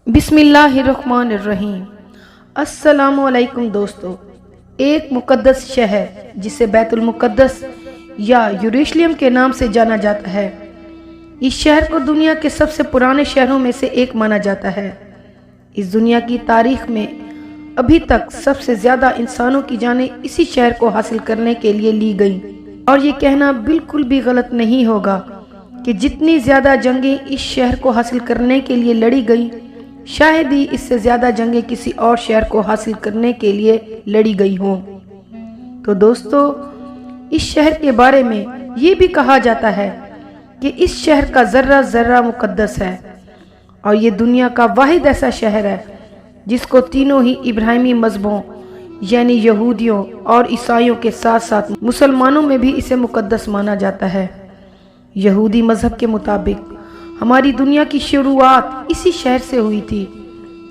बिस्मिल्लाहिर्रहमानिर्रहीम। अस्सलामुअलैकुम दोस्तों। एक मुकद्दस शहर जिसे बैतुल मुकद्दस या यरूशलेम के नाम से जाना जाता है, इस शहर को दुनिया के सबसे पुराने शहरों में से एक माना जाता है। इस दुनिया की तारीख में अभी तक सबसे ज़्यादा इंसानों की जानें इसी शहर को हासिल करने के लिए ली गई, और ये कहना बिल्कुल भी गलत नहीं होगा कि जितनी ज़्यादा जंगें इस शहर को हासिल करने के लिए लड़ी गई, शायद ही इससे ज़्यादा जंगें किसी और शहर को हासिल करने के लिए लड़ी गई हों। तो दोस्तों, इस शहर के बारे में ये भी कहा जाता है कि इस शहर का ज़र्रा ज़र्रा मुकद्दस है, और ये दुनिया का वाहिद ऐसा शहर है जिसको तीनों ही इब्राहिमी मज़हबों यानी यहूदियों और ईसाइयों के साथ साथ मुसलमानों में भी इसे मुकद्दस माना जाता है। यहूदी मज़हब के मुताबिक हमारी दुनिया की शुरुआत इसी शहर से हुई थी।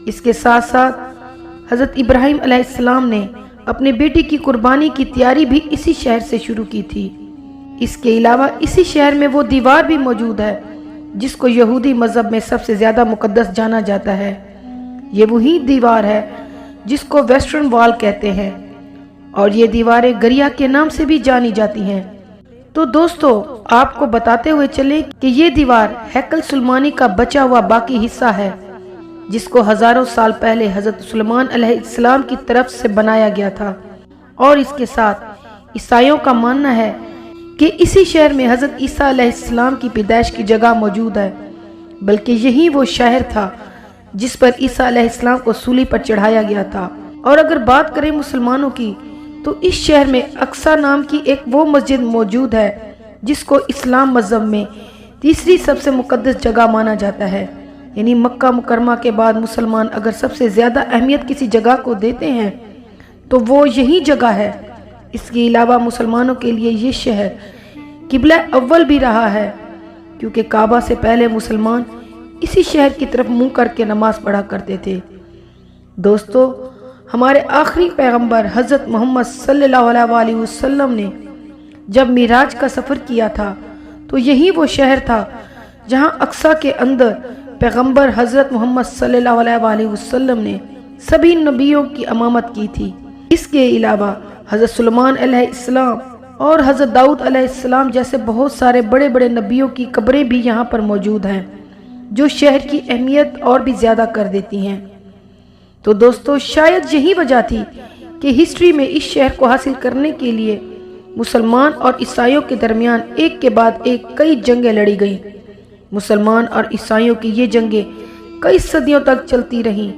इसके साथ साथ हज़रत इब्राहिम अलैहिस्सलाम ने अपने बेटे की कुर्बानी की तैयारी भी इसी शहर से शुरू की थी। इसके अलावा इसी शहर में वो दीवार भी मौजूद है जिसको यहूदी मज़हब में सबसे ज़्यादा मुकद्दस जाना जाता है। ये वही दीवार है जिसको वेस्टर्न वॉल कहते हैं, और ये दीवारें गरिया के नाम से भी जानी जाती हैं। तो दोस्तों, आपको बताते हुए चले कि ये दीवार हैकल सुलेमानी का बचा हुआ बाकी हिस्सा है, जिसको हजारों साल पहले हजरत सुलेमान अलैहिस्सलाम की तरफ से बनाया गया था। और इसके साथ ईसाइयों का मानना है कि इसी शहर में हजरत ईसा अलैहिस्सलाम की पैदाइश की जगह मौजूद है, बल्कि यही वो शहर था जिस पर ईसा अलैहिस्सलाम को सूली पर चढ़ाया गया था। और अगर बात करें मुसलमानों की, तो इस शहर में अक्सा नाम की एक वो मस्जिद मौजूद है जिसको इस्लाम मज़हब में तीसरी सबसे मुकद्दस जगह माना जाता है। यानी मक्का मुकरमा के बाद मुसलमान अगर सबसे ज़्यादा अहमियत किसी जगह को देते हैं तो वो यही जगह है। इसके अलावा मुसलमानों के लिए ये शहर किबला अव्वल भी रहा है, क्योंकि काबा से पहले मुसलमान इसी शहर की तरफ मुँह करके नमाज पढ़ा करते थे। दोस्तों, हमारे आखिरी पैगंबर हज़रत मोहम्मद सल्लल्लाहु अलैहि वसल्लम ने जब मिराज का सफ़र किया था, तो यही वो शहर था जहां अक्सा के अंदर पैगंबर हज़रत मोहम्मद सल्लल्लाहु अलैहि वसल्लम ने सभी नबियों की इमामत की थी। इसके अलावा हज़रत सुलेमान अलैहिस्सलाम और हज़रत दाऊद अलैहिस्सलाम जैसे बहुत सारे बड़े बड़े नबियों की कब्रें भी यहाँ पर मौजूद हैं, जो शहर की अहमियत और भी ज़्यादा कर देती हैं। तो दोस्तों, शायद यही वजह थी कि हिस्ट्री में इस शहर को हासिल करने के लिए मुसलमान और ईसाइयों के दरमियान एक के बाद एक कई जंगें लड़ी गईं। मुसलमान और ईसाइयों की ये जंगें कई सदियों तक चलती रहीं।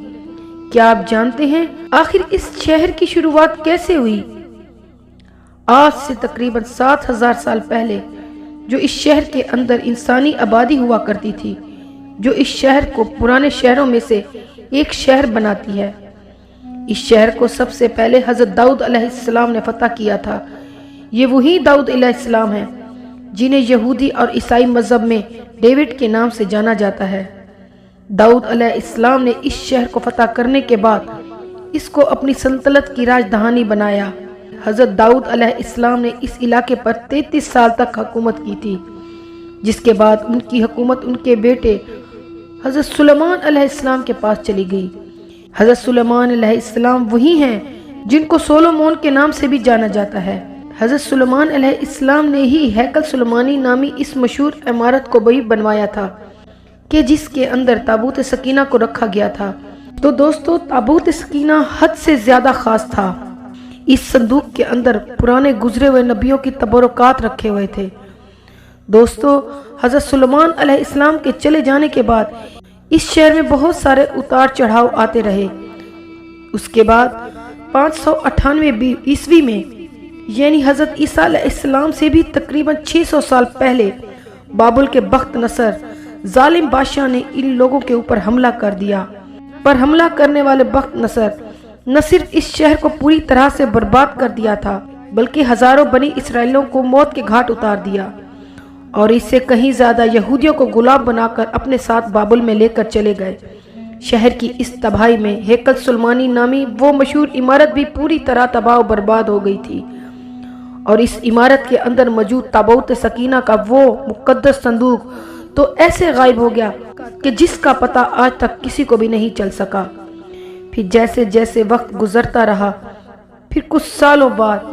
क्या आप जानते हैं आखिर इस शहर की शुरुआत कैसे हुई? आज से तकरीबन 7000 साल पहले जो इस शहर के अंदर इंसानी आबादी हुआ करती थी, जो इस शहर को पुराने शहरों में से एक शहर बनाती है। इस शहर को सबसे पहले हज़रत दाऊद अलैहिस्सलाम ने फतह किया था। ये वही दाऊद अलैहिस्सलाम हैं जिन्हें यहूदी और ईसाई मज़हब में डेविड के नाम से जाना जाता है। दाऊद अलैहिस्सलाम ने इस शहर को फतह करने के बाद इसको अपनी सल्तनत की राजधानी बनाया। हज़रत दाऊद अलैहिस्सलाम ने इस इलाके पर 33 साल तक हुकूमत की थी, जिसके बाद उनकी हुकूमत उनके बेटे हज़रत सुलेमान अलैहिस्सलाम के पास चली गई। हज़रत सुलेमान अलैहिस्सलाम वही हैं जिनको सोलोमोन के नाम से भी जाना जाता है। हज़रत सुलेमान अलैहिस्सलाम ने ही हैकल सुलेमानी नामी इस मशहूर इमारत को भी बनवाया था कि जिसके अंदर ताबूत सकीना को रखा गया था। तो दोस्तों, ताबूत सकीना हद से ज़्यादा ख़ास था। इस संदूक के अंदर पुराने गुजरे हुए नबियों की तबरुकात रखे हुए थे। दोस्तों, हज़रत सुलेमान अलैहिस्सलाम के चले जाने के बाद इस शहर में बहुत सारे उतार चढ़ाव आते रहे। उसके बाद 598 ईस्वी में यानी हज़रत ईसा अलैहिस्सलाम से भी तकरीबन 600 साल पहले बाबुल के बख्त नसर जालिम बादशाह ने इन लोगों के ऊपर हमला कर दिया। पर हमला करने वाले बख्त नसर न सिर्फ इस शहर को पूरी तरह से बर्बाद कर दिया था, बल्कि हजारों बनी इसराइलियों को मौत के घाट उतार दिया, और इससे कहीं ज्यादा यहूदियों को गुलाम बनाकर अपने साथ बाबुल में लेकर चले गए। शहर की इस तबाही में हैकल सुलेमानी नामी वो मशहूर इमारत भी पूरी तरह तबाह बर्बाद हो गई थी, और इस इमारत के अंदर मौजूद ताबूत सकीना का वो मुकद्दस संदूक تو ایسے غائب ہو گیا کہ جس کا پتہ آج تک کسی کو بھی نہیں چل سکا۔ پھر جیسے جیسے وقت گزرتا رہا، پھر کچھ سالوں بعد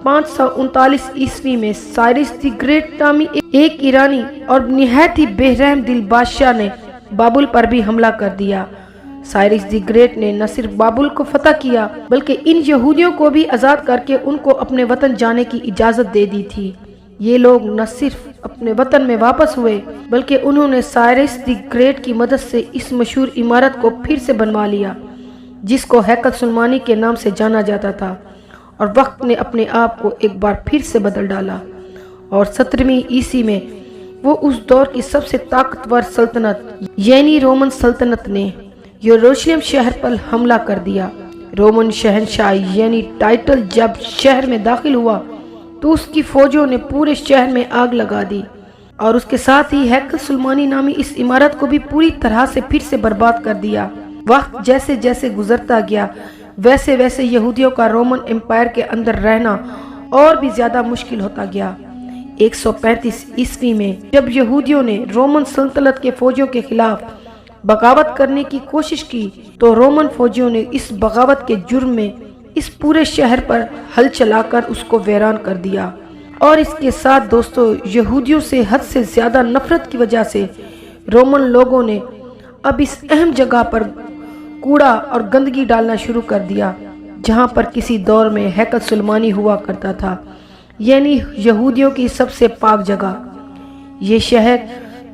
539 عیسوی میں سائرس دی گریٹ نامی ایک ایرانی اور نہایت ہی بے رحم دل بادشاہ نے بابل پر بھی حملہ کر دیا۔ سائرس دی گریٹ نے نہ صرف بابل کو فتح کیا بلکہ ان یہودیوں کو بھی آزاد کر کے ان کو اپنے وطن جانے کی اجازت دے دی تھی۔ یہ لوگ نہ صرف اپنے وطن میں واپس ہوئے بلکہ انہوں نے سائرس دی گریٹ کی مدد سے اس مشہور عمارت کو پھر سے بنوا لیا جس کو ہیکل سلیمانی کے نام سے جانا جاتا تھا، اور وقت نے اپنے آپ کو ایک بار پھر سے بدل ڈالا، اور 17ویں عیسوی میں وہ اس دور کی سب سے طاقتور سلطنت یعنی رومن سلطنت نے یروشلم شہر پر حملہ کر دیا۔ رومن شہنشاہ یعنی ٹائٹل جب شہر میں داخل ہوا تو اس کی فوجوں نے پورے شہر میں آگ لگا دی، اور اس کے ساتھ ہی ہیکل سلیمانی نامی اس عمارت کو بھی پوری طرح سے پھر سے برباد کر دیا۔ وقت جیسے جیسے گزرتا گیا ویسے ویسے یہودیوں کا رومن امپائر کے اندر رہنا اور بھی زیادہ مشکل ہوتا گیا۔ 135 عیسوی میں جب یہودیوں نے رومن سلطنت کے فوجیوں کے خلاف بغاوت کرنے کی کوشش کی تو رومن فوجیوں نے اس بغاوت کے جرم میں اس پورے شہر پر ہل چلا کر اس کو ویران کر دیا، اور اس کے ساتھ دوستو یہودیوں سے حد سے زیادہ نفرت کی وجہ سے رومن لوگوں نے اب اس اہم جگہ پر کوڑا اور گندگی ڈالنا شروع کر دیا جہاں پر کسی دور میں ہیکل سلیمانی ہوا کرتا تھا، یعنی یہودیوں کی سب سے پاک جگہ۔ یہ شہر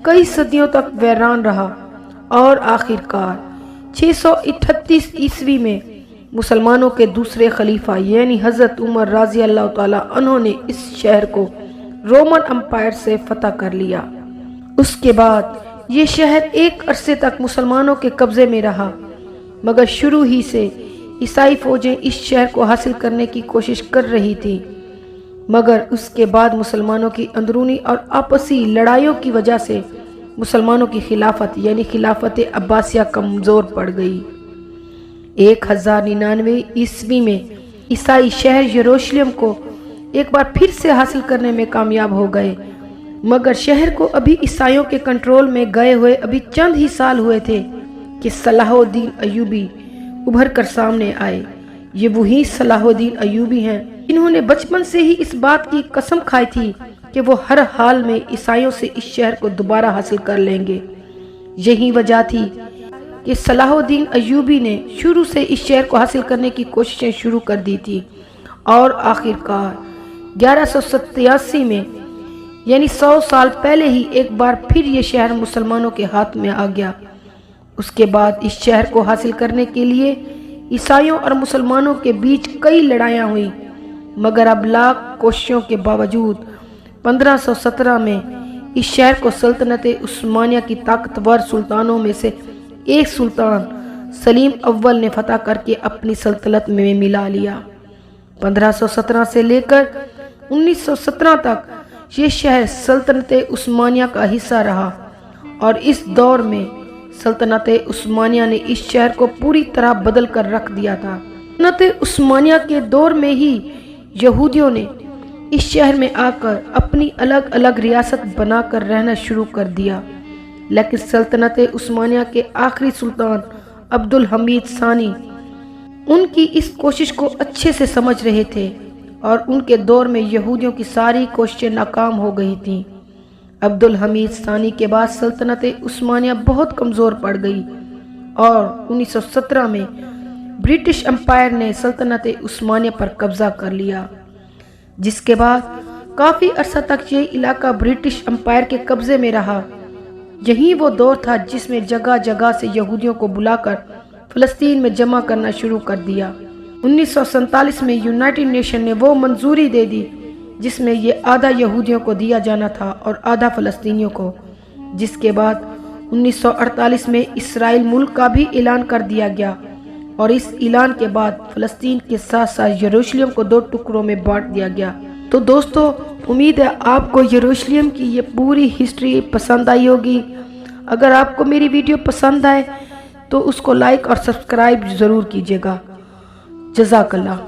کئی صدیوں تک ویران رہا اور آخر کار 638 عیسوی میں مسلمانوں کے دوسرے خلیفہ یعنی حضرت عمر رضی اللہ تعالیٰ عنہ نے اس شہر کو رومن امپائر سے فتح کر لیا۔ اس کے بعد یہ شہر ایک عرصے تک مسلمانوں کے قبضے میں رہا، مگر شروع ہی سے عیسائی فوجیں اس شہر کو حاصل کرنے کی کوشش کر رہی تھی، مگر اس کے بعد مسلمانوں کی اندرونی اور آپسی لڑائیوں کی وجہ سے مسلمانوں کی خلافت یعنی خلافت عباسیہ کمزور پڑ گئی۔ 1099 عیسوی میں عیسائی شہر یروشلم کو ایک بار پھر سے حاصل کرنے میں کامیاب ہو گئے، مگر شہر کو ابھی عیسائیوں کے کنٹرول میں گئے ہوئے ابھی چند ہی سال ہوئے تھے کہ صلاح الدین ایوبی ابھر کر سامنے آئے۔ یہ وہی صلاح الدین ایوبی ہیں جنہوں نے بچپن سے ہی اس بات کی قسم کھائی تھی کہ وہ ہر حال میں عیسائیوں سے اس شہر کو دوبارہ حاصل کر لیں گے۔ یہی وجہ تھی کہ صلاح الدین ایوبی نے شروع سے اس شہر کو حاصل کرنے کی کوششیں شروع کر دی تھی، اور آخر کار 1187 میں یعنی 100 سال پہلے ہی ایک بار پھر یہ شہر مسلمانوں کے ہاتھ میں آ گیا۔ اس کے بعد اس شہر کو حاصل کرنے کے لیے عیسائیوں اور مسلمانوں کے بیچ کئی لڑائیاں ہوئیں، مگر اب لاکھ کوششوں کے باوجود 1517 میں اس شہر کو سلطنت عثمانیہ کی طاقتور سلطانوں میں سے ایک سلطان سلیم اول نے فتح کر کے اپنی سلطنت میں ملا لیا۔ 1517 سے لے کر 1917 تک یہ شہر سلطنت عثمانیہ کا حصہ رہا، اور اس دور میں سلطنت عثمانیہ نے اس شہر کو پوری طرح بدل کر رکھ دیا تھا۔ سلطنت عثمانیہ کے دور میں ہی یہودیوں نے اس شہر میں آ کر اپنی الگ الگ ریاست بنا کر رہنا شروع کر دیا، لیکن سلطنت عثمانیہ کے آخری سلطان عبد الحمید ثانی ان کی اس کوشش کو اچھے سے سمجھ رہے تھے، اور ان کے دور میں یہودیوں کی ساری کوششیں ناکام ہو گئی تھیں۔ عبد الحمید ثانی کے بعد سلطنت عثمانیہ بہت کمزور پڑ گئی، اور 1917 میں برٹش امپائر نے سلطنت عثمانیہ پر قبضہ کر لیا، جس کے بعد کافی عرصہ تک یہ علاقہ برٹش امپائر کے قبضے میں رہا۔ یہی وہ دور تھا جس میں جگہ جگہ سے یہودیوں کو بلا کر فلسطین میں جمع کرنا شروع کر دیا۔ 1947 میں یونائٹڈ نیشن نے وہ منظوری دے دی جس میں یہ آدھا یہودیوں کو دیا جانا تھا اور آدھا فلسطینیوں کو، جس کے بعد 1948 میں اسرائیل ملک کا بھی اعلان کر دیا گیا، اور اس اعلان کے بعد فلسطین کے ساتھ ساتھ یروشلم کو 2 ٹکڑوں میں بانٹ دیا گیا۔ تو دوستو، امید ہے آپ کو یروشلم کی یہ پوری ہسٹری پسند آئی ہوگی۔ اگر آپ کو میری ویڈیو پسند آئے تو اس کو لائک اور سبسکرائب ضرور کیجیے گا۔ جزاک اللہ۔